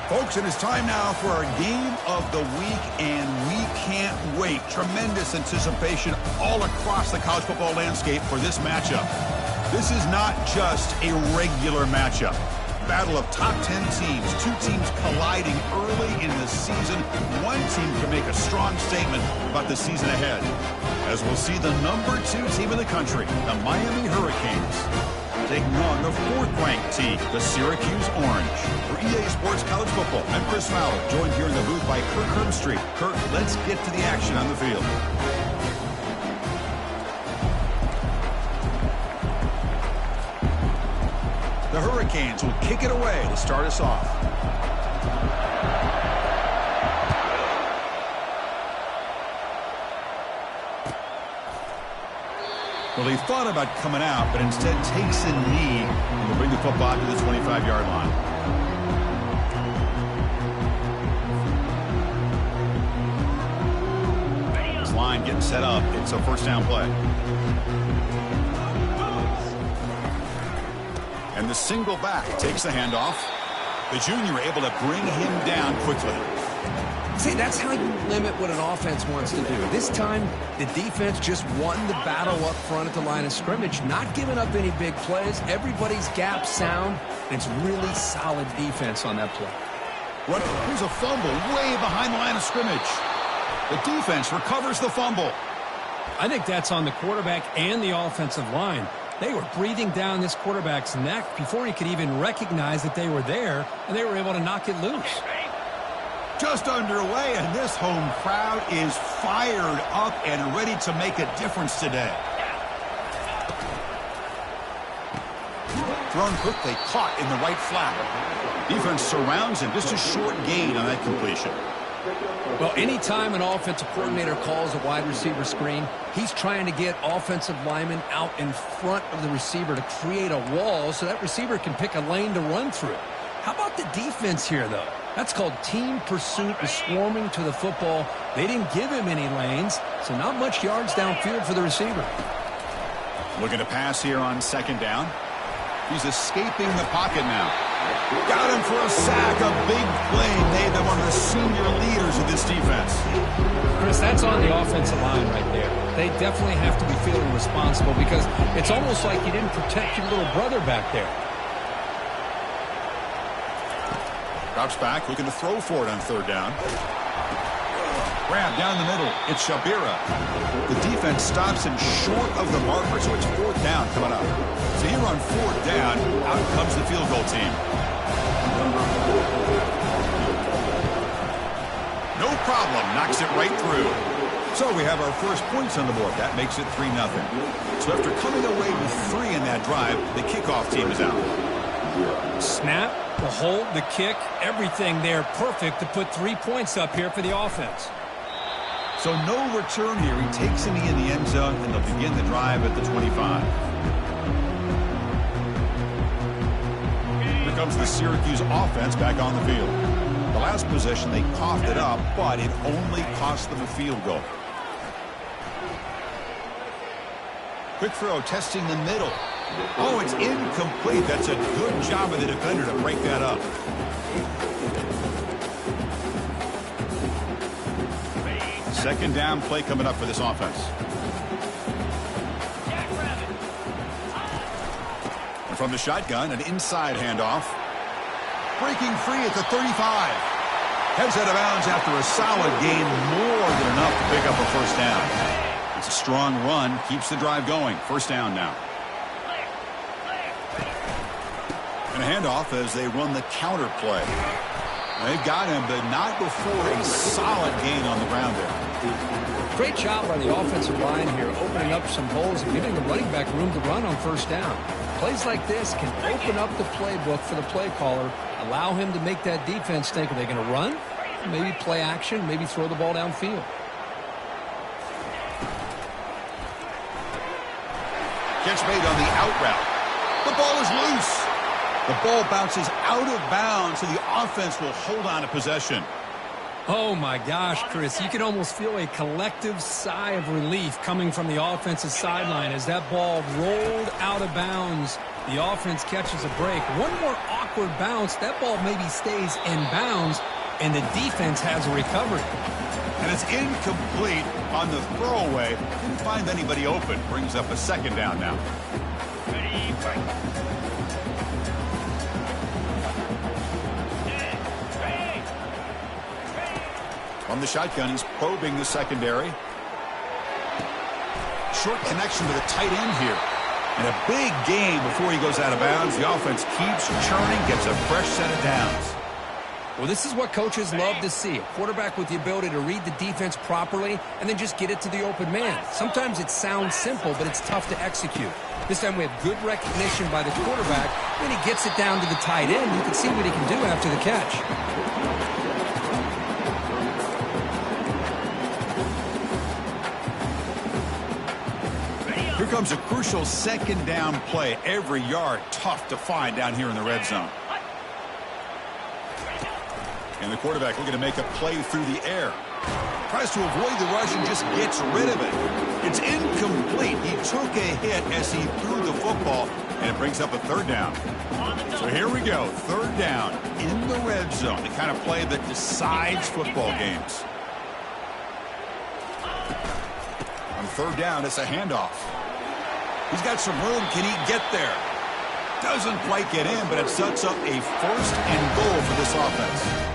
Folks, it is time now for our game of the week, and we can't wait. Tremendous anticipation all across the college football landscape for this matchup. This is not just a regular matchup. Battle of top 10 teams, two teams colliding early in the season. One team can make a strong statement about the season ahead, as we'll see the #2 team in the country, the Miami Hurricanes, taking on the 4th-ranked team, the Syracuse Orange. For EA Sports College Football, I'm Chris Fowler, joined here in the booth by Kirk Herbstreit. Kirk, let's get to the action on the field. The Hurricanes will kick it away to start us off. Well, he thought about coming out, but instead takes a knee and will bring the football to the 25-yard line. This line getting set up. It's a first down play. And the single back takes the handoff. The junior able to bring him down quickly. See, that's how you limit what an offense wants to do. This time, the defense just won the battle up front at the line of scrimmage, not giving up any big plays. Everybody's gap sound, and it's really solid defense on that play. Here's a fumble way behind the line of scrimmage. The defense recovers the fumble. I think that's on the quarterback and the offensive line. They were breathing down this quarterback's neck before he could even recognize that they were there, and they were able to knock it loose. Just underway, and this home crowd is fired up and ready to make a difference today. Thrown quickly, caught in the right flat. Defense surrounds him, just a short gain on that completion. Well, anytime an offensive coordinator calls a wide receiver screen, he's trying to get offensive linemen out in front of the receiver to create a wall so that receiver can pick a lane to run through. How about the defense here, though? That's called team pursuit, is swarming to the football. They didn't give him any lanes, so not much yards downfield for the receiver. Looking to pass here on second down. He's escaping the pocket now. Got him for a sack, a big play made by one of the senior leaders of this defense. Chris, that's on the offensive line right there. They definitely have to be feeling responsible because it's almost like you didn't protect your little brother back there. Drops back, looking to throw for it on third down. Grab down the middle. It's Shabira. The defense stops him short of the marker, so it's fourth down coming up. So here on fourth down, out comes the field goal team. No problem. Knocks it right through. So we have our first points on the board. That makes it 3-0. So after coming away with 3 in that drive, the kickoff team is out. Snap, the hold, the kick, everything there perfect to put 3 points up here for the offense. So no return here. He takes a knee in the end zone, and they'll begin the drive at the 25. Here comes the Syracuse offense back on the field. The last possession, they coughed it up, but it only cost them a field goal. Quick throw, testing the middle. Oh, it's incomplete. That's a good job of the defender to break that up. Second down play coming up for this offense. And from the shotgun, an inside handoff. Breaking free at the 35. Heads out of bounds after a solid gain, more than enough to pick up a first down. It's a strong run, keeps the drive going. First down now. And a handoff as they run the counter play. They've got him, but not before a solid gain on the ground there. Great job by the offensive line here, opening up some holes and giving the running back room to run on first down. Plays like this can open up the playbook for the play caller, allow him to make that defense think, are they going to run? Maybe play action, maybe throw the ball downfield. Catch made on the out route. The ball is loose. The ball bounces out of bounds, so the offense will hold on to possession. Oh, my gosh, Chris. You can almost feel a collective sigh of relief coming from the offensive sideline as that ball rolled out of bounds. The offense catches a break. One more awkward bounce. That ball maybe stays in bounds, and the defense has a recovery. And it's incomplete on the throwaway. Didn't find anybody open. Brings up a second down now. Ready, fight. From the shotgun, he's probing the secondary. Short connection to the tight end here. And a big gain before he goes out of bounds. The offense keeps churning, gets a fresh set of downs. Well, this is what coaches love to see. A quarterback with the ability to read the defense properly and then just get it to the open man. Sometimes it sounds simple, but it's tough to execute. This time we have good recognition by the quarterback. When he gets it down to the tight end, you can see what he can do after the catch. Here comes a crucial second down play. Every yard tough to find down here in the red zone. And the quarterback looking to make a play through the air. Tries to avoid the rush and just gets rid of it. It's incomplete. He took a hit as he threw the football, and it brings up a third down. So here we go. Third down in the red zone. The kind of play that decides football games. On third down, it's a handoff. He's got some room. Can he get there? Doesn't quite get in, but it sets up a first and goal for this offense.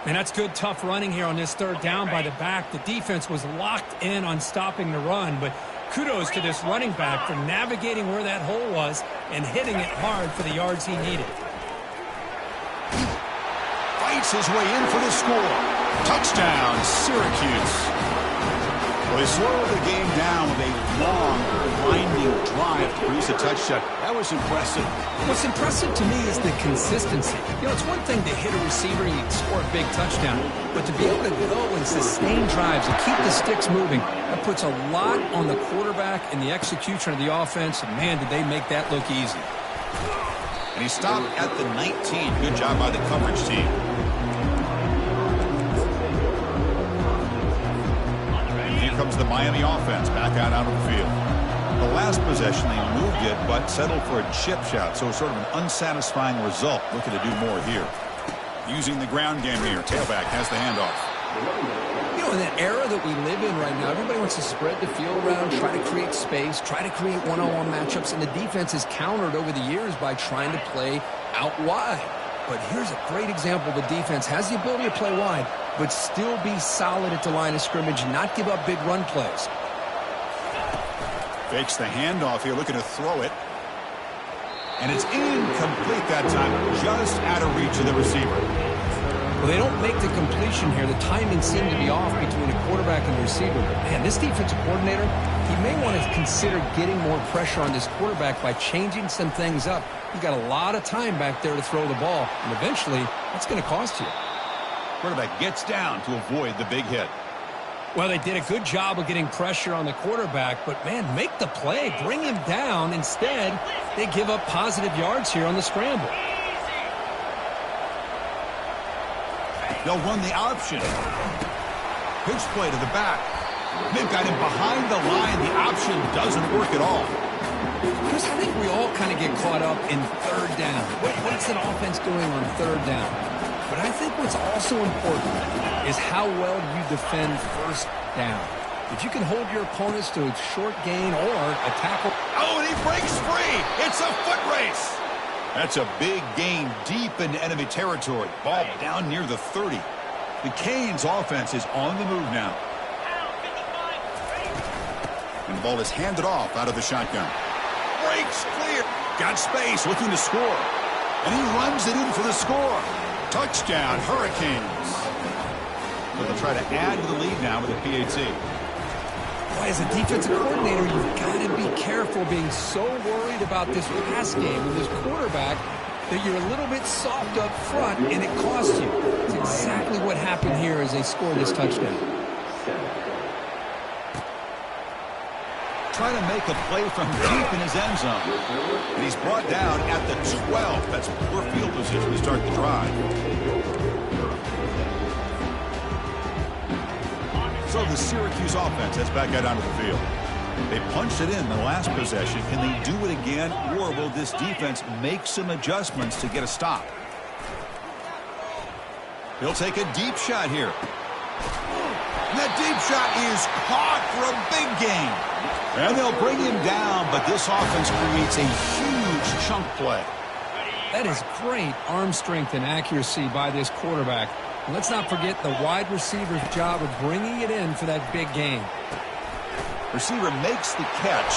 And that's good, tough running here on this third down by the back. The defense was locked in on stopping the run, but kudos to this running back for navigating where that hole was and hitting it hard for the yards he needed. Fights his way in for the score. Touchdown, Syracuse. Well, they slowed the game down with a long, winding drive to produce a touchdown. That was impressive. What's impressive to me is the consistency. You know, it's one thing to hit a receiver and you score a big touchdown, but to be able to go and sustain drives and keep the sticks moving, that puts a lot on the quarterback and the execution of the offense, and man, did they make that look easy. And he stopped at the 19. Good job by the coverage team. Here comes the Miami offense back out of the field. The last possession, they moved it, but settled for a chip shot, so sort of an unsatisfying result. Looking to do more here. Using the ground game here. Tailback has the handoff. You know, in that era that we live in right now, everybody wants to spread the field around, try to create space, try to create one-on-one matchups, and the defense is countered over the years by trying to play out wide. But here's a great example. The defense has the ability to play wide, but still be solid at the line of scrimmage and not give up big run plays. Fakes the handoff here, looking to throw it. And it's incomplete that time, just out of reach of the receiver. Well, they don't make the completion here. The timing seemed to be off between the quarterback and the receiver. But, man, this defensive coordinator, he may want to consider getting more pressure on this quarterback by changing some things up. He's got a lot of time back there to throw the ball, and eventually that's going to cost you. Quarterback gets down to avoid the big hit. Well, they did a good job of getting pressure on the quarterback, but, man, make the play. Bring him down. Instead, they give up positive yards here on the scramble. They'll run the option. Pitch play to the back. They've got him behind the line. The option doesn't work at all. Chris, I think we all kind of get caught up in third down. What's an offense doing on third down? But I think what's also important is how well you defend first down. If you can hold your opponents to a short gain or a tackle. Oh, and he breaks free. It's a foot race. That's a big gain deep into enemy territory. Ball down near the 30. The Canes offense is on the move now. And the ball is handed off out of the shotgun. Breaks clear. Got space, looking to score. And he runs it in for the score. Touchdown, Hurricanes. So they'll try to add to the lead now with a PAT. Boy, as a defensive coordinator, you've got to be careful being so worried about this pass game with this quarterback that you're a little bit soft up front and it costs you. It's exactly what happened here as they scored this touchdown. Trying to make a play from deep in his end zone. And he's brought down at the 12. That's poor field position to start the drive. So the Syracuse offense heads back out onto the field. They punched it in the last possession. Can they do it again, or will this defense make some adjustments to get a stop? He'll take a deep shot here. And that deep shot is caught for a big gain. And they'll bring him down, but this offense creates a huge chunk play. That is great arm strength and accuracy by this quarterback. And let's not forget the wide receiver's job of bringing it in for that big gain. Receiver makes the catch.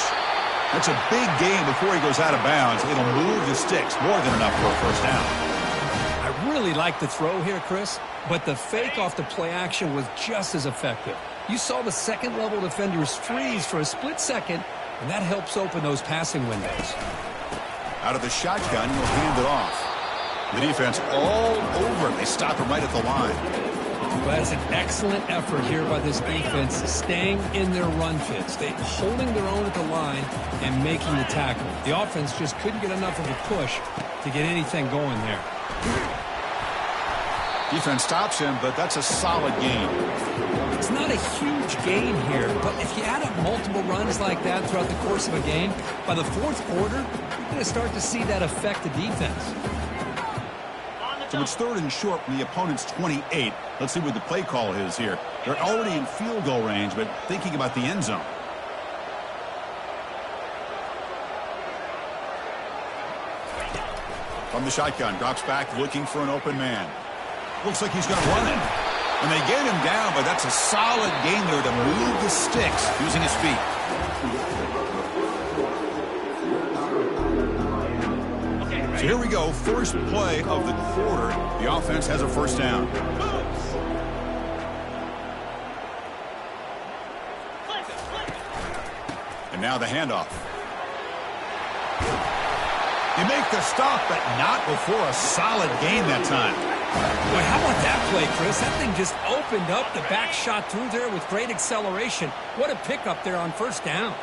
That's a big gain before he goes out of bounds. It'll move the sticks, more than enough for a first down. I really like the throw here, Chris, but the fake off the play action was just as effective. You saw the second-level defenders freeze for a split second, and that helps open those passing windows. Out of the shotgun, he'll hand it off. The defense all over it. They stop him right at the line. Well, that's an excellent effort here by this defense, staying in their run fits. They holding their own at the line and making the tackle. The offense just couldn't get enough of a push to get anything going there. Defense stops him, but that's a solid gain. It's not a huge gain here, but if you add up multiple runs like that throughout the course of a game, by the fourth quarter, you're going to start to see that affect the defense. So it's third and short from the opponent's 28. Let's see what the play call is here. They're already in field goal range, but thinking about the end zone. From the shotgun, drops back looking for an open man. Looks like he's going to run it. And they get him down, but that's a solid gain there to move the sticks using his feet. So here we go, first play of the quarter. The offense has a first down. And now the handoff. They make the stop, but not before a solid gain that time. Boy, how about that play, Chris? That thing just opened up. The back shot through there with great acceleration. What a pickup there on first down.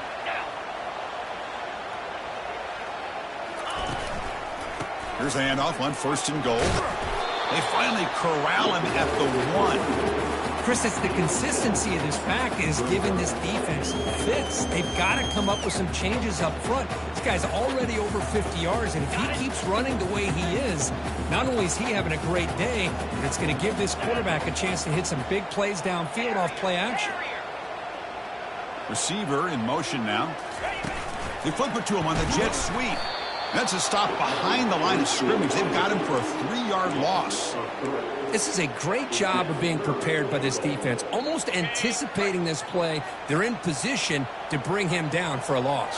Here's the handoff on first and goal. They finally corral him at the 1. Chris, it's the consistency of this pack is giving this defense fits. They've got to come up with some changes up front. This guy's already over 50 yards, and if he keeps running the way he is, not only is he having a great day, but it's going to give this quarterback a chance to hit some big plays downfield off play action. Receiver in motion now. They flip it to him on the jet sweep. That's a stop behind the line of scrimmage. They've got him for a 3-yard loss. This is a great job of being prepared by this defense. Almost anticipating this play, they're in position to bring him down for a loss.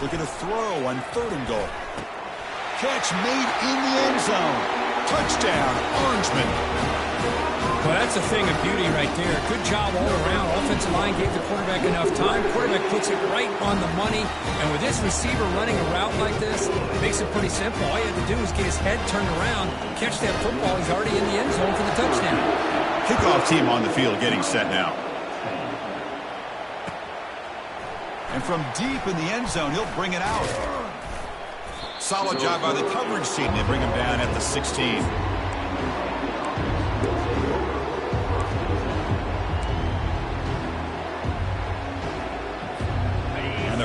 Look at a throw on third and goal. Catch made in the end zone. Touchdown, Orangeman. Well, that's a thing of beauty right there. Good job all around. Offensive line gave the quarterback enough time. Quarterback puts it right on the money. And with this receiver running a route like this, it makes it pretty simple. All you have to do is get his head turned around, catch that football. He's already in the end zone for the touchdown. Kickoff team on the field getting set now. And from deep in the end zone, he'll bring it out. Solid job by the coverage team. They bring him down at the 16.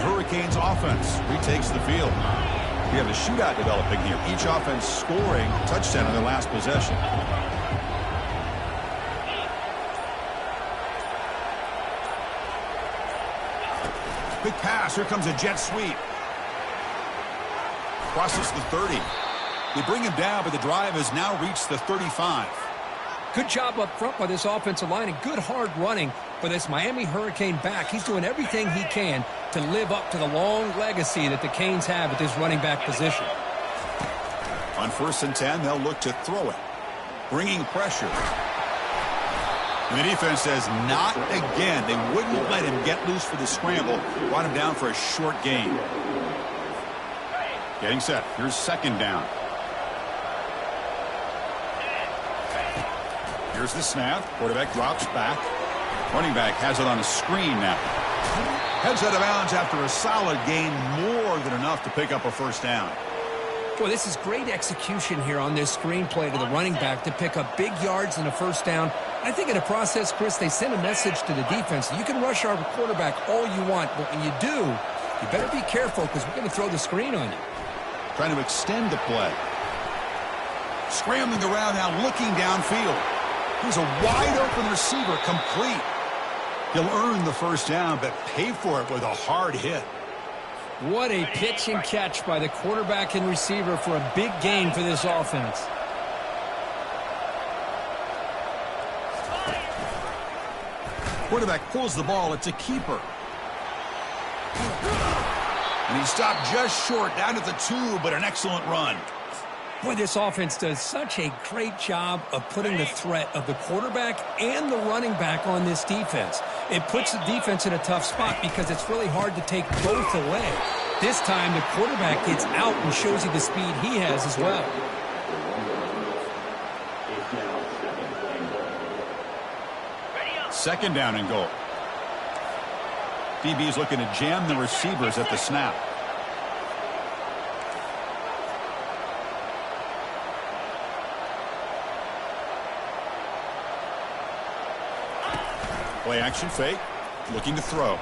Hurricanes offense retakes the field. We have a shootout developing here. Each offense scoring a touchdown on their last possession. Big pass. Here comes a jet sweep. Crosses the 30. They bring him down, but the drive has now reached the 35. Good job up front by this offensive line and good hard running for this Miami Hurricane back. He's doing everything he can to live up to the long legacy that the Canes have at this running back position. On first and 10, they'll look to throw it. Bringing pressure. And the defense says not again. They wouldn't let him get loose for the scramble. Brought him down for a short gain. Getting set. Here's second down. Here's the snap. Quarterback drops back. Running back has it on a screen now. Heads out of bounds after a solid gain, more than enough to pick up a first down. Well, this is great execution here on this screenplay to the running back to pick up big yards and a first down. I think in the process, Chris, they send a message to the defense. You can rush our quarterback all you want, but when you do, you better be careful because we're going to throw the screen on you. Trying to extend the play. Scrambling around now, looking downfield. Here's a wide-open receiver, complete. He'll earn the first down, but pay for it with a hard hit. What a pitch and catch by the quarterback and receiver for a big gain for this offense. Quarterback pulls the ball. It's a keeper. And he stopped just short, down at the 2, but an excellent run. Boy, this offense does such a great job of putting the threat of the quarterback and the running back on this defense. It puts the defense in a tough spot because it's really hard to take both away. This time, the quarterback gets out and shows you the speed he has as well. Second down and goal. DB's looking to jam the receivers at the snap. Play action fake. Looking to throw.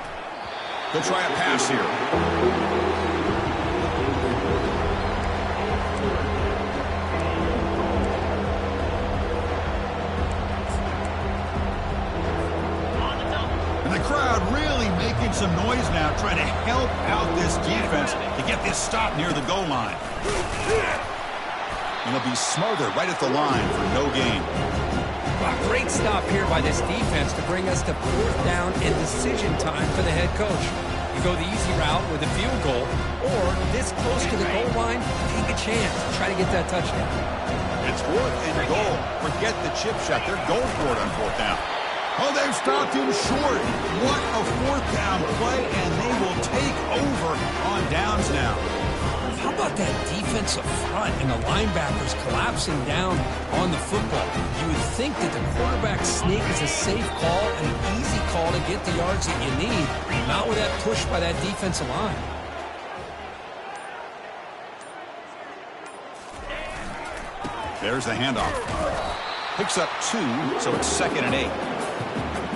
He'll try a pass here. And the crowd really making some noise now, trying to help out this defense to get this stop near the goal line. And he'll be smothered right at the line for no gain. Well, great stop here by this defense to bring us to fourth down and decision time for the head coach. You go the easy route with a field goal, or this close to the goal line, take a chance. Try to get that touchdown. It's fourth and goal. Forget the chip shot. They're going for it on fourth down. Oh, they've stopped him short. What a fourth down play, and they will take over on downs now. How about that defensive front and the linebackers collapsing down on the football? You would think that the quarterback sneak is a safe call and an easy call to get the yards that you need, not with that push by that defensive line. There's the handoff. Picks up 2, so it's 2nd and 8.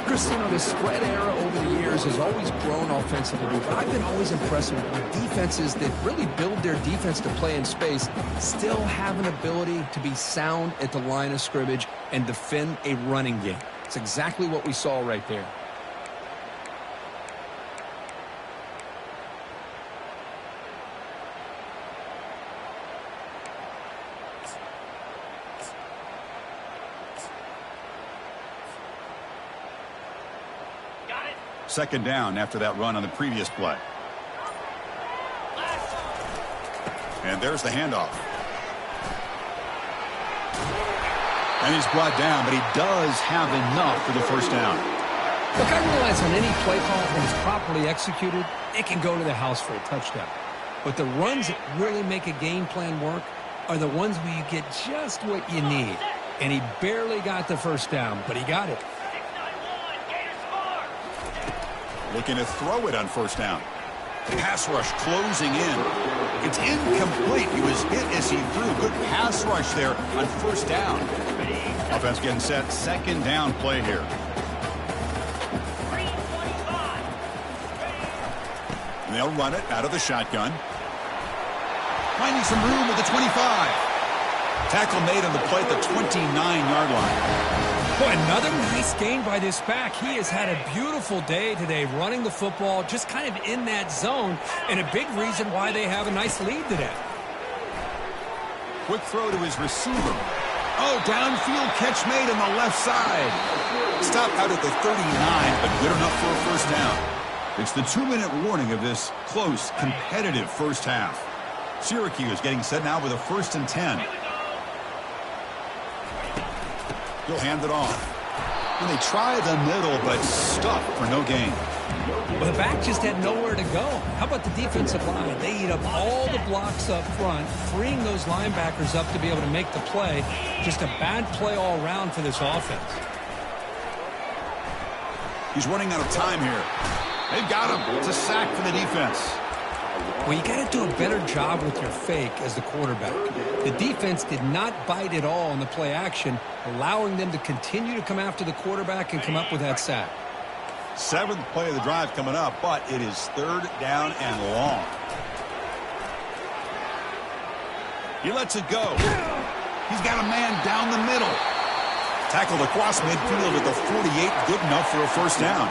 Chris, you know, the spread era over the years has always grown offensively, but I've been always impressed with defenses that really build their defense to play in space, still have an ability to be sound at the line of scrimmage and defend a running game. It's exactly what we saw right there. Second down after that run on the previous play. And there's the handoff. And he's brought down, but he does have enough for the first down. Look, I realize on any play call, when it's properly executed, it can go to the house for a touchdown. But the runs that really make a game plan work are the ones where you get just what you need. And he barely got the first down, but he got it. Looking to throw it on first down. Pass rush closing in. It's incomplete. He was hit as he threw. Good pass rush there on first down. Offense getting set. Second down play here. And they'll run it out of the shotgun. Finding some room at the 25. Tackle made on the play at the 29-yard line. Boy, another nice gain by this back. He has had a beautiful day today running the football, just kind of in that zone, and a big reason why they have a nice lead today. Quick throw to his receiver. Oh, downfield catch made on the left side. Stop out at the 39, but good enough for a first down. It's the 2-minute warning of this close, competitive first half. Syracuse getting set now with a 1st and 10. He'll hand it off. And they try the middle, but stuck for no gain. Well, the back just had nowhere to go. How about the defensive line? They eat up all the blocks up front, freeing those linebackers up to be able to make the play. Just a bad play all around for this offense. He's running out of time here. They've got him. It's a sack for the defense. Well, you got to do a better job with your fake as the quarterback. The defense did not bite at all on the play action, allowing them to continue to come after the quarterback and come up with that sack. 7th play of the drive coming up, but it is 3rd down and long. He lets it go. He's got a man down the middle. Tackled across midfield at the 48, good enough for a first down.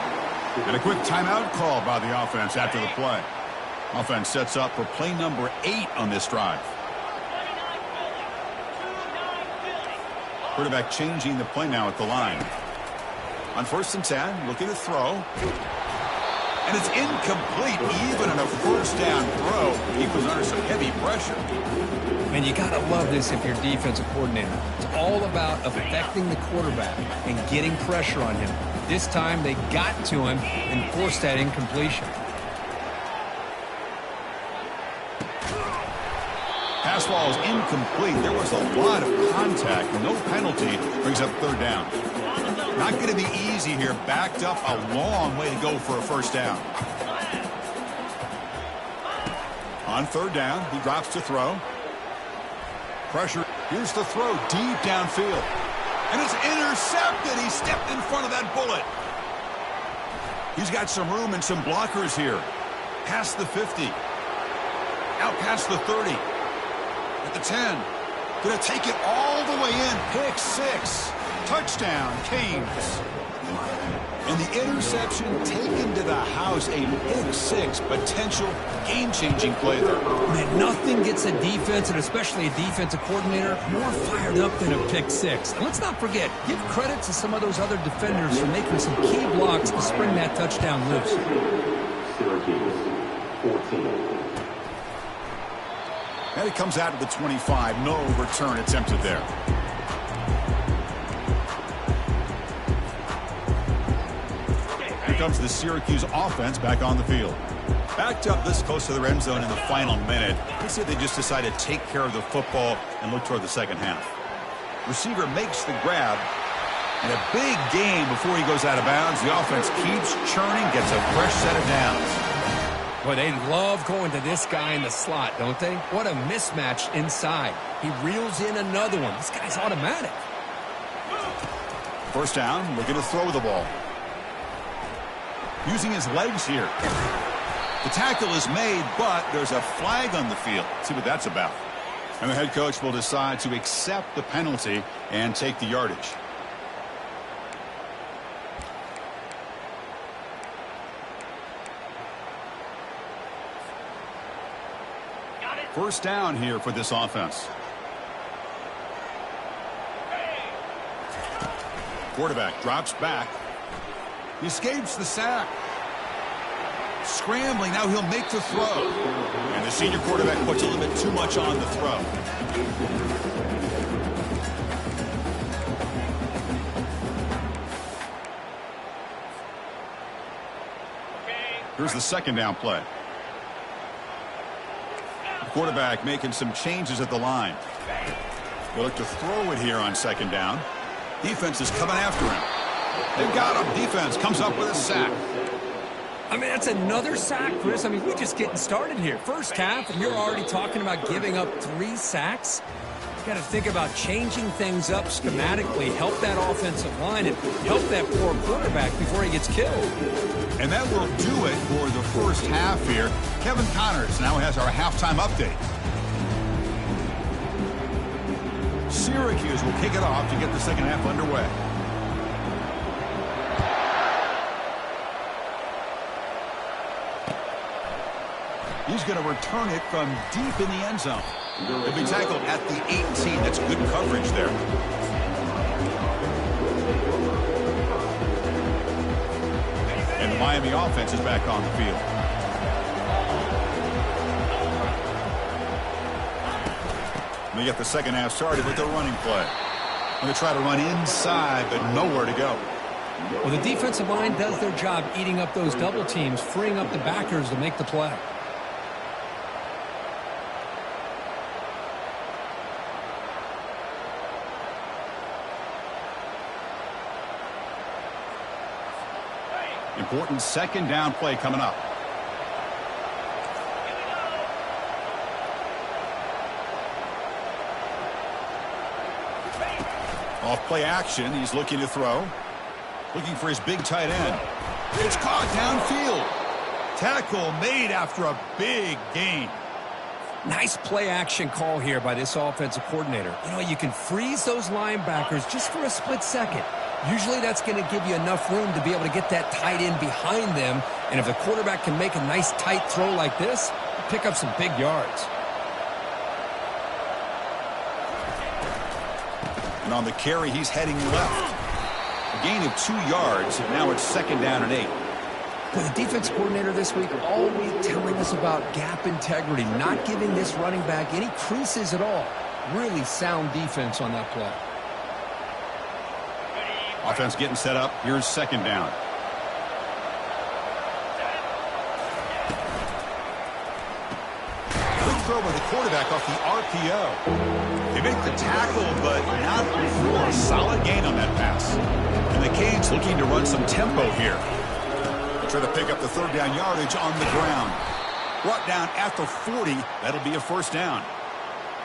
And a quick timeout call by the offense after the play. Offense sets up for play number 8 on this drive. Quarterback changing the play now at the line. On 1st and 10, looking to throw. And it's incomplete, even in a first down throw. He was under some heavy pressure. Man, you got to love this if you're defensive coordinator. It's all about affecting the quarterback and getting pressure on him. This time they got to him and forced that incompletion. Pass ball is incomplete. There was a lot of contact. No penalty. Brings up 3rd down. Not going to be easy here. Backed up a long way to go for a first down. On 3rd down, he drops to throw. Pressure. Here's the throw deep downfield. And it's intercepted. He stepped in front of that bullet. He's got some room and some blockers here. Past the 50. Out past the 30. At the 10. Going to take it all the way in. Pick 6. Touchdown, Canes. And the interception taken to the house. A pick 6. Potential game-changing play there. Man, nothing gets a defense, and especially a defensive coordinator, more fired up than a pick 6. And let's not forget, give credit to some of those other defenders for making some key blocks to spring that touchdown loose. Syracuse, 14. And it comes out of the 25. No return attempted there. Here comes the Syracuse offense back on the field. Backed up this close to the end zone in the final minute. Let's see if they just decide to take care of the football and look toward the second half. Receiver makes the grab. And a big game before he goes out of bounds. The offense keeps churning, gets a fresh set of downs. Boy, they love going to this guy in the slot, don't they? What a mismatch inside. He reels in another one. This guy's automatic. First down, looking to throw the ball. Using his legs here. The tackle is made, but there's a flag on the field. Let's see what that's about. And the head coach will decide to accept the penalty and take the yardage. First down here for this offense. Quarterback drops back. He escapes the sack. Scrambling, now he'll make the throw. And the senior quarterback puts a little bit too much on the throw. Here's the second down play. The quarterback making some changes at the line. They'll look to throw it here on second down. Defense is coming after him. They've got him. Defense comes up with a sack. I mean, that's another sack, Chris. I mean, we're just getting started here. First half, and you're already talking about giving up 3 sacks. You got to think about changing things up schematically, help that offensive line, and help that poor quarterback before he gets killed. And that will do it for the first half here. Kevin Connors now has our halftime update. Syracuse will kick it off to get the second half underway. He's going to return it from deep in the end zone. He'll be tackled at the 18. That's good coverage there. And the Miami offense is back on the field. And they get the second half started with the running play. And they try to run inside, but nowhere to go. Well, the defensive line does their job eating up those double teams, freeing up the backers to make the play. Important second down play coming up. Off play action, he's looking to throw. Looking for his big tight end. It's caught downfield. Tackle made after a big gain. Nice play action call here by this offensive coordinator. You know, you can freeze those linebackers just for a split second. Usually that's going to give you enough room to be able to get that tight end behind them. And if the quarterback can make a nice tight throw like this, pick up some big yards. And on the carry, he's heading left. A gain of 2 yards, and now it's 2nd down and 8. Well, the defense coordinator this week always telling us about gap integrity, not giving this running back any creases at all. Really sound defense on that play. Offense getting set up. Here's 2nd down. Quick throw by the quarterback off the RPO. They make the tackle, but not for a solid gain on that pass. And the Canes looking to run some tempo here. Try to pick up the 3rd down yardage on the ground. Brought down at the 40. That'll be a 1st down.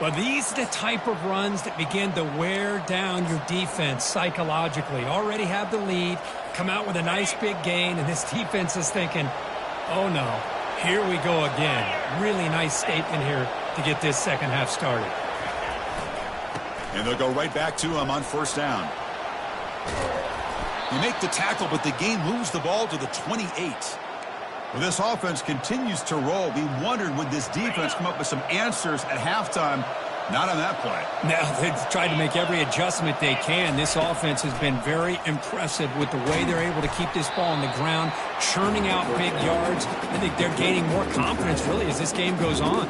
Well, these are the type of runs that begin to wear down your defense psychologically. Already have the lead, come out with a nice big gain, and this defense is thinking, oh no, here we go again. Really nice statement here to get this second half started. And they'll go right back to him on 1st down. You make the tackle, but the game moves the ball to the 28. Well, this offense continues to roll. We wondered, would this defense come up with some answers at halftime? Not on that play. Now, they've tried to make every adjustment they can. This offense has been very impressive with the way they're able to keep this ball on the ground, churning out big yards. I think they're gaining more confidence, really, as this game goes on.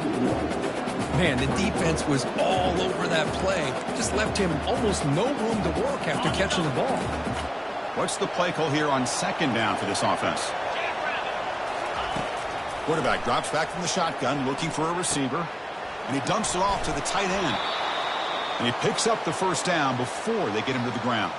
Man, the defense was all over that play. Just left him almost no room to work after catching the ball. What's the play call here on 2nd down for this offense? Quarterback drops back from the shotgun, looking for a receiver, and he dumps it off to the tight end. And he picks up the 1st down before they get him to the ground.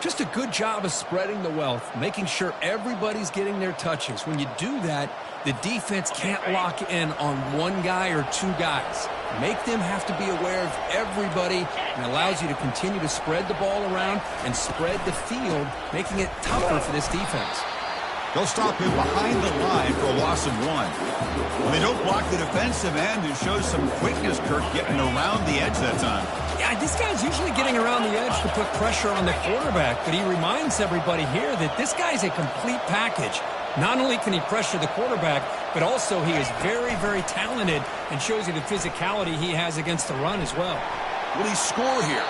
Just a good job of spreading the wealth, making sure everybody's getting their touches. When you do that, the defense can't lock in on one guy or 2 guys. Make them have to be aware of everybody, and allows you to continue to spread the ball around and spread the field, making it tougher for this defense. They'll stop him behind the line for a loss of 1. When they don't block the defensive end, it shows some quickness, Kirk, getting around the edge that time. Yeah, this guy's usually getting around the edge to put pressure on the quarterback, but he reminds everybody here that this guy's a complete package. Not only can he pressure the quarterback, but also he is very, very talented and shows you the physicality he has against the run as well. Will he score here?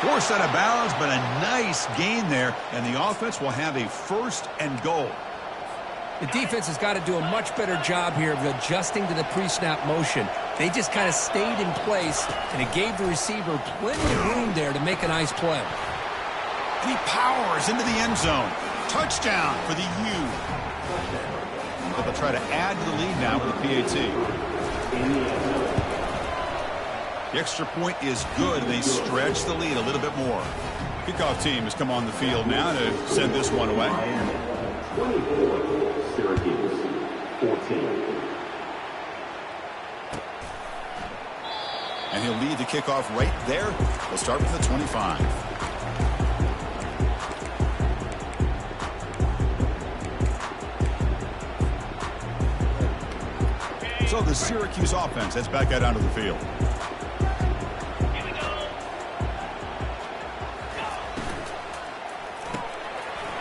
Forced out of bounds, but a nice gain there, and the offense will have a 1st and goal. The defense has got to do a much better job here of adjusting to the pre-snap motion. They just kind of stayed in place, and it gave the receiver plenty of room there to make a nice play. He powers into the end zone. Touchdown for the U. They'll try to add to the lead now with the PAT. The extra point is good, and they stretch the lead a little bit more. Kickoff team has come on the field now to send this one away. 24, Syracuse, 14. And he'll lead the kickoff right there. We'll start with the 25. So the Syracuse offense heads back out onto the field.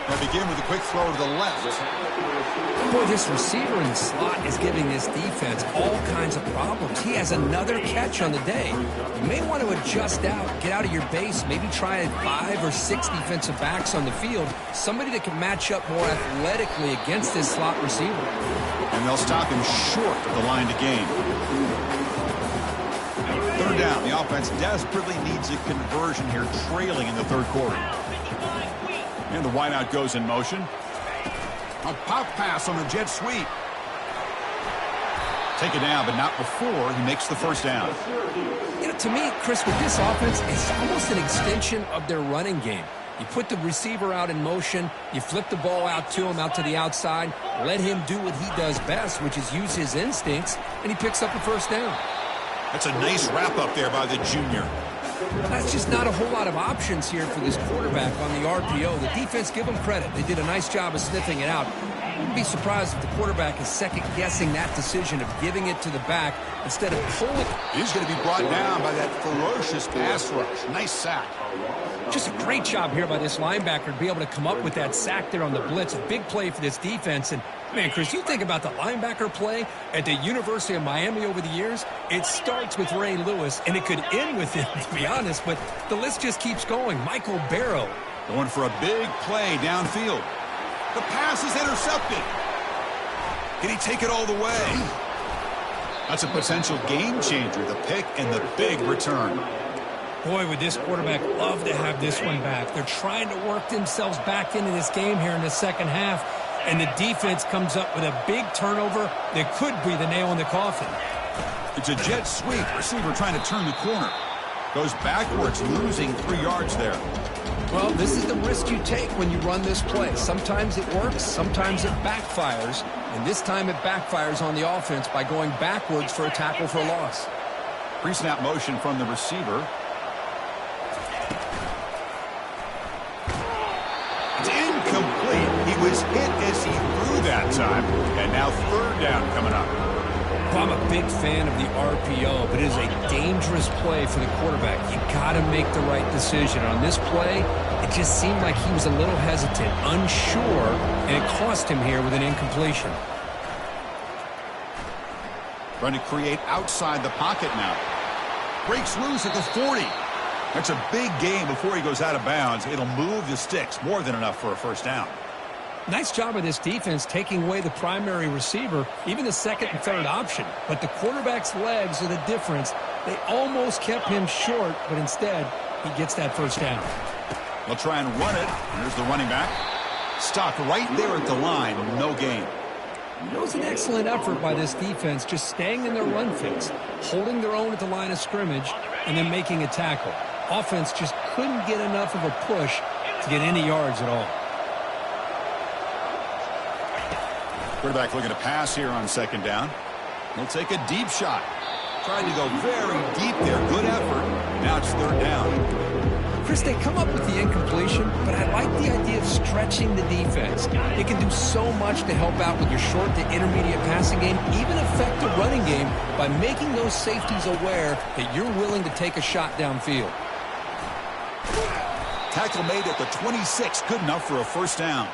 They'll begin with a quick throw to the left. Boy, this receiver in the slot is giving this defense all kinds of problems. He has another catch on the day. You may want to adjust out, get out of your base, maybe try 5 or 6 defensive backs on the field, somebody that can match up more athletically against this slot receiver. And they'll stop him short of the line to gain. 3rd down. The offense desperately needs a conversion here, trailing in the 3rd quarter. And the wideout goes in motion. A pop pass on a jet sweep. Take it down, but not before he makes the 1st down. You know, to me, Chris, with this offense, it's almost an extension of their running game. You put the receiver out in motion, you flip the ball out to him, out to the outside, let him do what he does best, which is use his instincts, and he picks up a 1st down. That's a nice wrap up there by the junior. That's just not a whole lot of options here for this quarterback on the RPO. The defense, give them credit. They did a nice job of sniffing it out. I wouldn't be surprised if the quarterback is second-guessing that decision of giving it to the back instead of pulling. He's going to be brought down by that ferocious pass rush. Nice sack. Just a great job here by this linebacker to be able to come up with that sack there on the blitz. A big play for this defense. And, man, Chris, you think about the linebacker play at the University of Miami over the years, it starts with Ray Lewis, and it could end with him, to be honest, but the list just keeps going. Michael Barrow. Going for a big play downfield. The pass is intercepted. Can he take it all the way? That's a potential game changer, the pick and the big return. Boy, would this quarterback love to have this one back. They're trying to work themselves back into this game here in the second half, and the defense comes up with a big turnover that could be the nail in the coffin. It's a jet sweep. Receiver trying to turn the corner. Goes backwards, losing 3 yards there. Well, this is the risk you take when you run this play. Sometimes it works, sometimes it backfires, and this time it backfires on the offense by going backwards for a tackle for a loss. Pre-snap motion from the receiver. It's incomplete. He was hit as he threw that time, and now third down coming up. Well, I'm a big fan of the RPO, but it is a dangerous play for the quarterback. You got to make the right decision. On this play, it just seemed like he was a little hesitant, unsure, and it cost him here with an incompletion. Trying to create outside the pocket now. Breaks loose at the 40. That's a big gain before he goes out of bounds. It'll move the sticks, more than enough for a first down. Nice job of this defense taking away the primary receiver, even the second and third option. But the quarterback's legs are the difference. They almost kept him short, but instead, he gets that first down. They'll try and run it. Here's the running back. Stopped right there at the line. No gain. It was an excellent effort by this defense, just staying in their run fix, holding their own at the line of scrimmage, and then making a tackle. Offense just couldn't get enough of a push to get any yards at all. Quarterback looking to pass here on second down. He'll take a deep shot. Tried to go very deep there. Good effort. Now it's third down. Chris, they come up with the incompletion, but I like the idea of stretching the defense. It can do so much to help out with your short to intermediate passing game, even affect the running game by making those safeties aware that you're willing to take a shot downfield. Tackle made at the 26. Good enough for a first down.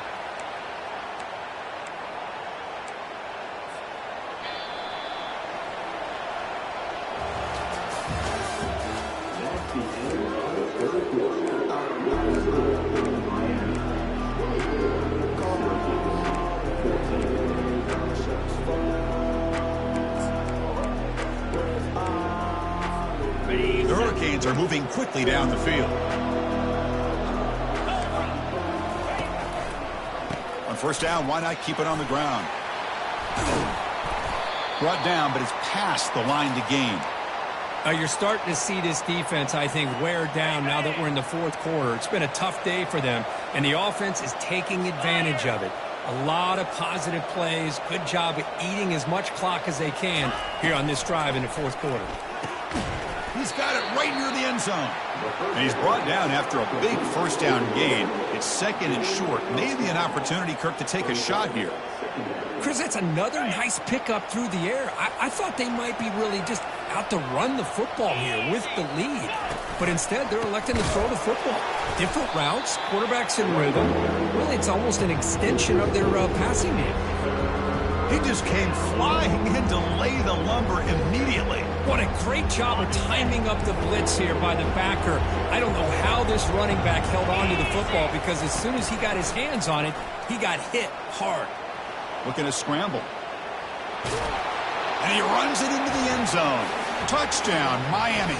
The Hurricanes are moving quickly down the field. On first down, why not keep it on the ground? Brought down, but it's past the line to gain. You're starting to see this defense, I think, wear down now that we're in the fourth quarter. It's been a tough day for them, and the offense is taking advantage of it. A lot of positive plays. Good job at eating as much clock as they can here on this drive in the fourth quarter. He's got it right near the end zone. And he's brought down after a big first down gain. It's second and short. Maybe an opportunity, Kirk, to take a shot here. Chris, that's another nice pickup through the air. I thought they might be really just out to run the football here with the lead. But instead, they're electing to throw the football. Different routes, quarterbacks in rhythm. Really, it's almost an extension of their passing game. He just came flying in to lay the lumber immediately. What a great job of timing up the blitz here by the backer. I don't know how this running back held on to the football because as soon as he got his hands on it, he got hit hard. Looking to scramble. And he runs it into the end zone. Touchdown, Miami.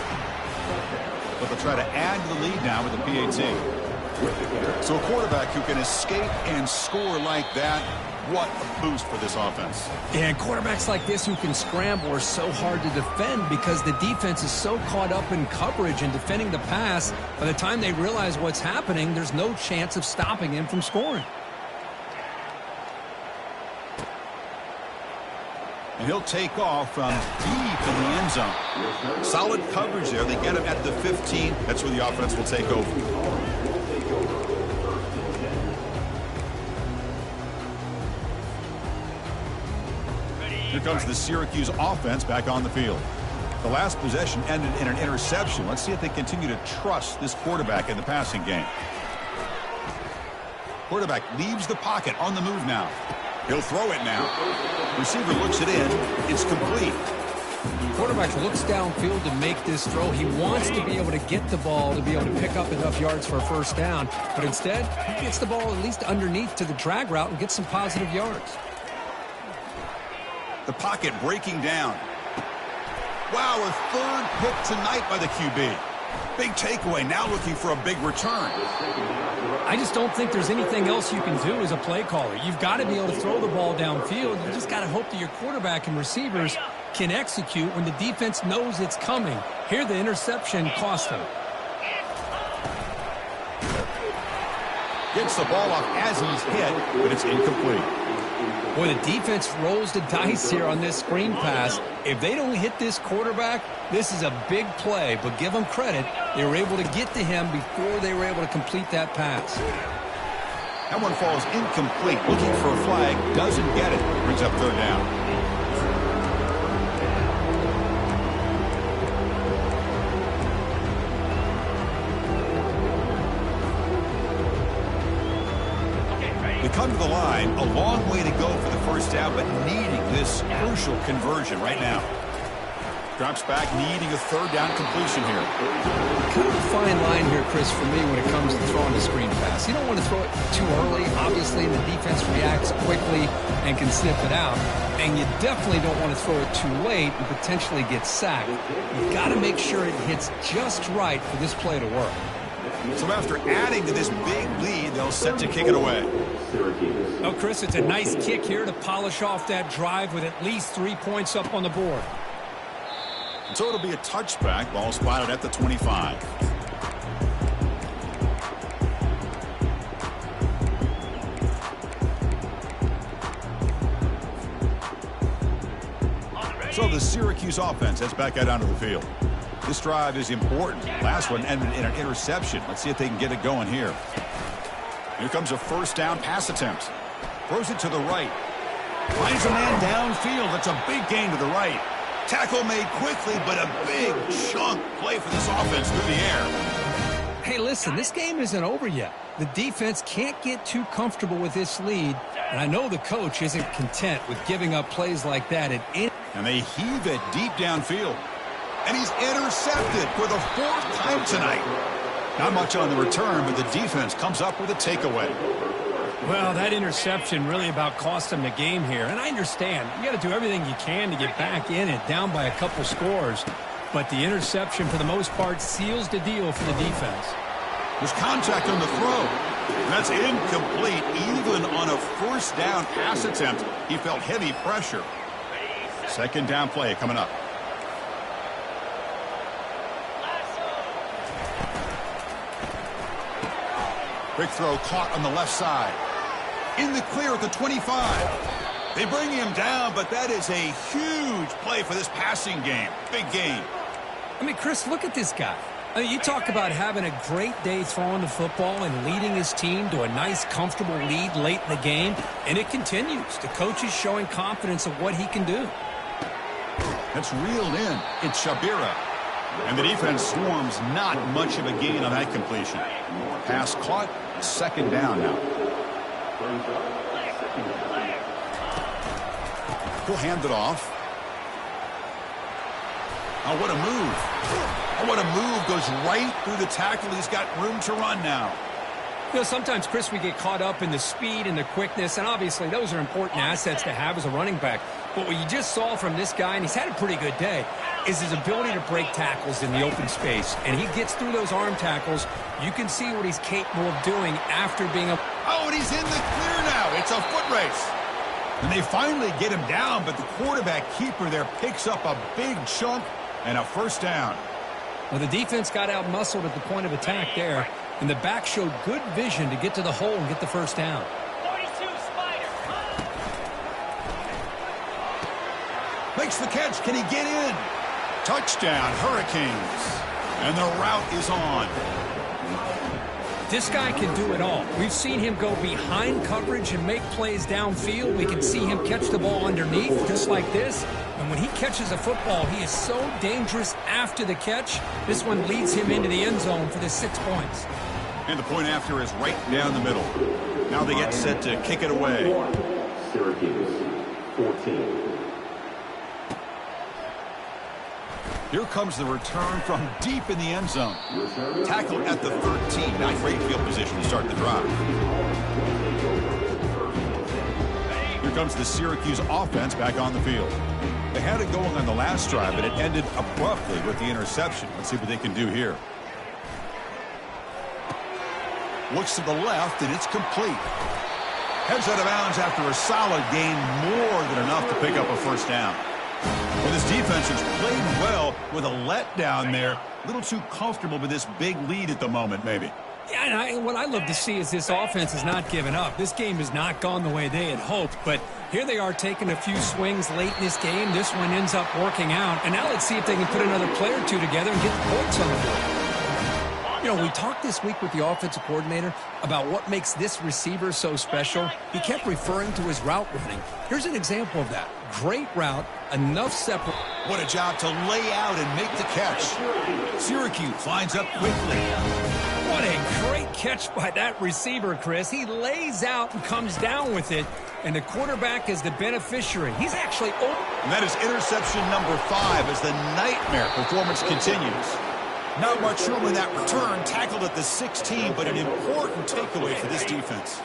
But they'll try to add to the lead now with the PAT. So a quarterback who can escape and score like that, what a boost for this offense. Yeah, and quarterbacks like this who can scramble are so hard to defend because the defense is so caught up in coverage and defending the pass. By the time they realize what's happening, there's no chance of stopping him from scoring. And he'll take off from deep in the end zone. Solid coverage there. They get him at the 15. That's where the offense will take over. Here comes the Syracuse offense back on the field. The last possession ended in an interception. Let's see if they continue to trust this quarterback in the passing game. Quarterback leaves the pocket on the move now. He'll throw it now. Receiver looks it in. It's complete. Quarterback looks downfield to make this throw. He wants to be able to get the ball to be able to pick up enough yards for a first down. But instead, he gets the ball at least underneath to the drag route and gets some positive yards. The pocket breaking down. Wow, a third pick tonight by the QB. Big takeaway, now looking for a big return. I just don't think there's anything else you can do as a play caller. You've got to be able to throw the ball downfield. You just got to hope that your quarterback and receivers can execute when the defense knows it's coming. Here, the interception cost him. Gets the ball off as he's hit, but it's incomplete. Boy, the defense rolls the dice here on this screen pass. If they don't hit this quarterback, this is a big play, but give them credit. They were able to get to him before they were able to complete that pass. That one falls incomplete. Looking for a flag, doesn't get it. Brings up third down. They come to the line, a long way to go for the first down, but needing this crucial conversion right now. Drops back, needing a third down completion here. Kind of a fine line here, Chris, for me when it comes to throwing a screen pass. You don't want to throw it too early. Obviously, the defense reacts quickly and can sniff it out. And you definitely don't want to throw it too late and potentially get sacked. You've got to make sure it hits just right for this play to work. So after adding to this big lead, they'll set to kick it away. Oh, Chris, it's a nice kick here to polish off that drive with at least 3 points up on the board. So it'll be a touchback. Ball spotted at the 25. So the Syracuse offense heads back out onto the field. This drive is important. Last one ended in an interception. Let's see if they can get it going here. Here comes a first down pass attempt. Throws it to the right. Finds a man downfield. That's a big gain to the right. Tackle made quickly, but a big chunk play for this offense through the air. Hey, listen, this game isn't over yet. The defense can't get too comfortable with this lead, and I know the coach isn't content with giving up plays like that at any. And they heave it deep downfield. And he's intercepted for the fourth time tonight. Not much on the return, but the defense comes up with a takeaway. Well, that interception really about cost them the game here. And I understand. You got to do everything you can to get back in it, down by a couple scores. But the interception, for the most part, seals the deal for the defense. There's contact on the throw. And that's incomplete. Even on a first down pass attempt, he felt heavy pressure. Second down play coming up. Quick throw caught on the left side. In the clear at the 25. They bring him down, but that is a huge play for this passing game. Big game. I mean, Chris, look at this guy. I mean, you talk about having a great day throwing the football and leading his team to a nice, comfortable lead late in the game, and it continues. The coach is showing confidence of what he can do. That's reeled in. It's Shabira. And the defense swarms, not much of a gain on that completion. Pass caught, second down now. He'll hand it off. Oh, what a move. Oh, what a move. Goes right through the tackle. He's got room to run now. You know, sometimes, Chris, we get caught up in the speed and the quickness, and obviously those are important assets to have as a running back. But what you just saw from this guy, and he's had a pretty good day, is his ability to break tackles in the open space. And he gets through those arm tackles. You can see what he's capable of doing after being a... Oh, and he's in the clear now. It's a foot race. And they finally get him down, but the quarterback keeper there picks up a big chunk and a first down. Well, the defense got out-muscled at the point of attack there, and the back showed good vision to get to the hole and get the first down. Makes the catch. Can he get in? Touchdown, Hurricanes. And the route is on. This guy can do it all. We've seen him go behind coverage and make plays downfield. We can see him catch the ball underneath, just like this. And when he catches a football, he is so dangerous after the catch. This one leads him into the end zone for the 6 points. And the point after is right down the middle. Now they get set to kick it away. Syracuse, 14. Here comes the return from deep in the end zone. Tackled at the 13. Not great field position to start the drive. Here comes the Syracuse offense back on the field. They had it going on the last drive, but it ended abruptly with the interception. Let's see what they can do here. Looks to the left, and it's complete. Heads out of bounds after a solid gain, more than enough to pick up a first down. Well, this defense has played well with a letdown there. A little too comfortable with this big lead at the moment, maybe. Yeah, and what I love to see is this offense has not given up. This game has not gone the way they had hoped, but here they are taking a few swings late in this game. This one ends up working out, and now let's see if they can put another play or two together and get the points on the board. You know, we talked this week with the offensive coordinator about what makes this receiver so special. He kept referring to his route running. Here's an example of that. Great route, enough separate. What a job to lay out and make the catch. Syracuse lines up quickly. What a great catch by that receiver, Chris. He lays out and comes down with it, and the quarterback is the beneficiary. He's actually open. And that is interception number 5 as the nightmare performance continues. Not much room in that return. Tackled at the 16, but an important takeaway for this defense.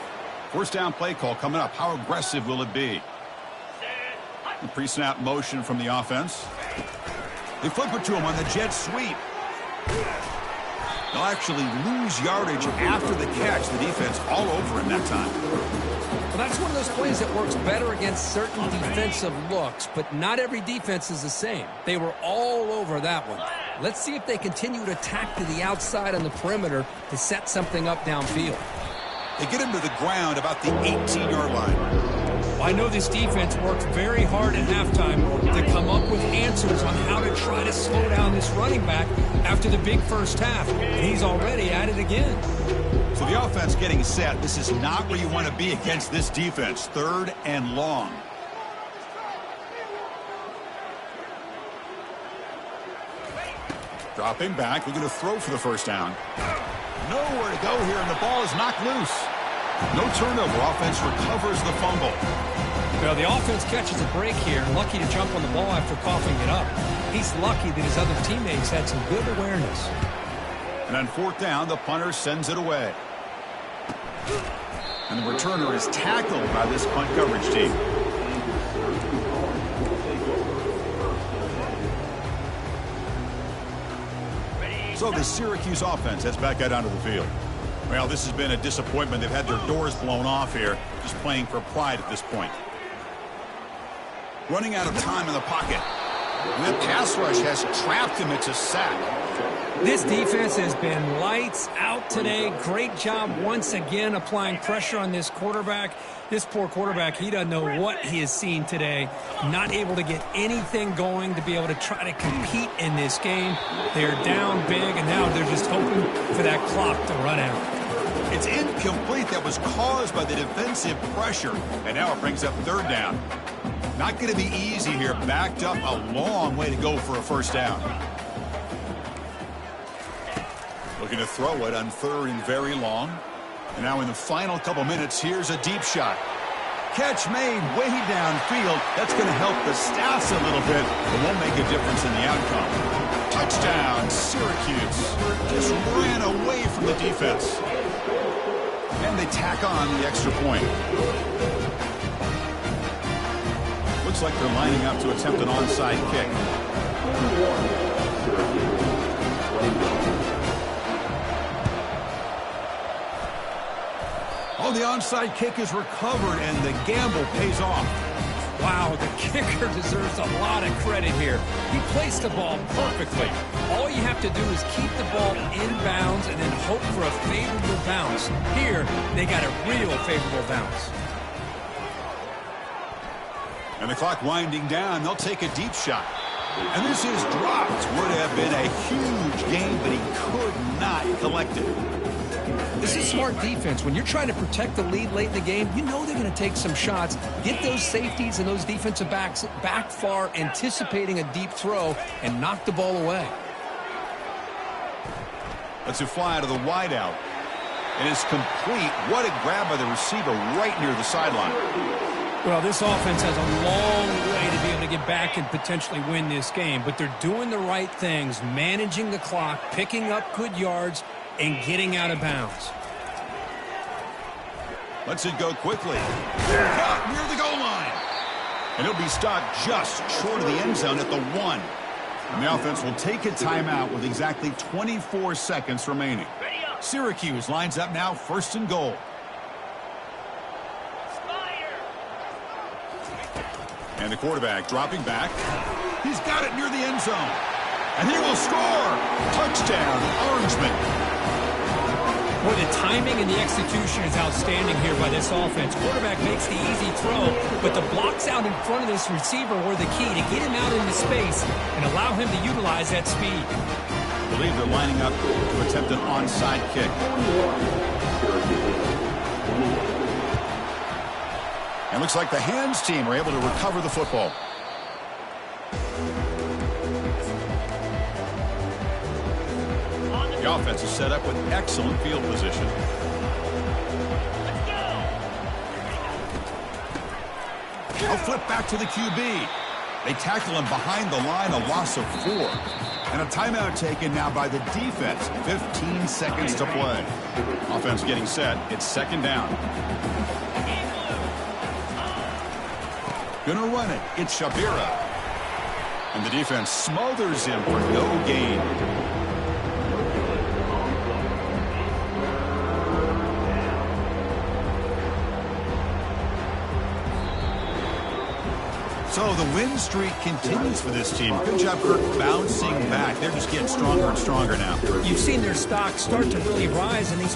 First down play call coming up. How aggressive will it be? The pre-snap motion from the offense. They flip it to him on the jet sweep. They'll actually lose yardage after the catch. The defense all over him that time. Well, that's one of those plays that works better against certain defensive looks, but not every defense is the same. They were all over that one. Let's see if they continue to tack to the outside on the perimeter to set something up downfield. They get him to the ground about the 18-yard line. I know this defense worked very hard at halftime to come up with answers on how to try to slow down this running back after the big first half, and he's already at it again. So the offense getting set. This is not where you want to be against this defense. 3rd and long. Dropping back, looking to throw for the first down. Nowhere to go here, and the ball is knocked loose. No turnover. Offense recovers the fumble. Well, the offense catches a break here, lucky to jump on the ball after coughing it up. He's lucky that his other teammates had some good awareness. And on 4th down, the punter sends it away. And the returner is tackled by this punt coverage team. So the Syracuse offense heads back out onto the field. Well, this has been a disappointment. They've had their doors blown off here, just playing for pride at this point. Running out of time in the pocket. And that pass rush has trapped him. It's a sack. This defense has been lights out today. Great job once again applying pressure on this quarterback. This poor quarterback, he doesn't know what he has seen today. Not able to get anything going to be able to try to compete in this game. They're down big, and now they're just hoping for that clock to run out. It's incomplete. That was caused by the defensive pressure. And now it brings up 3rd down. Not going to be easy here. Backed up a long way to go for a first down. Looking to throw it on 3rd and very long. And now in the final couple minutes, here's a deep shot. Catch made way downfield. That's going to help the stats a little bit, but won't make a difference in the outcome. Touchdown, Syracuse. Just ran away from the defense. And they tack on the extra point. Looks like they're lining up to attempt an onside kick. Oh, the onside kick is recovered, and the gamble pays off. Wow, the kicker deserves a lot of credit here. He placed the ball perfectly. All you have to do is keep the ball in bounds and then hope for a favorable bounce. Here, they got a real favorable bounce. And the clock winding down, they'll take a deep shot. And this is dropped. Would have been a huge gain, but he could not collect it. This is smart defense. When you're trying to protect the lead late in the game, you know they're going to take some shots, get those safeties and those defensive backs back far, anticipating a deep throw, and knock the ball away. Let's it fly to the wideout. It is complete. What a grab by the receiver right near the sideline. Well, this offense has a long way to be able to get back and potentially win this game, but they're doing the right things, managing the clock, picking up good yards, and getting out of bounds. Lets it go quickly. Caught near the goal line. And he'll be stopped just short of the end zone at the 1. And the offense will take a timeout with exactly 24 seconds remaining. Syracuse lines up now, 1st and goal. And the quarterback dropping back. He's got it near the end zone. And he will score. Touchdown, Orangemen. Boy, the timing and the execution is outstanding here by this offense. Quarterback makes the easy throw, but the blocks out in front of this receiver were the key to get him out into space and allow him to utilize that speed. I believe they're lining up to attempt an onside kick. And looks like the hands team are able to recover the football. The offense is set up with excellent field position. They'll flip back to the QB. They tackle him behind the line, a loss of 4. And a timeout taken now by the defense. 15 seconds to play. Offense getting set. It's 2nd down. Gonna run it. It's Shabira. And the defense smothers him for no gain. So the win streak continues for this team. Good job, Kirk, bouncing back. They're just getting stronger and stronger now. You've seen their stock start to really rise, and these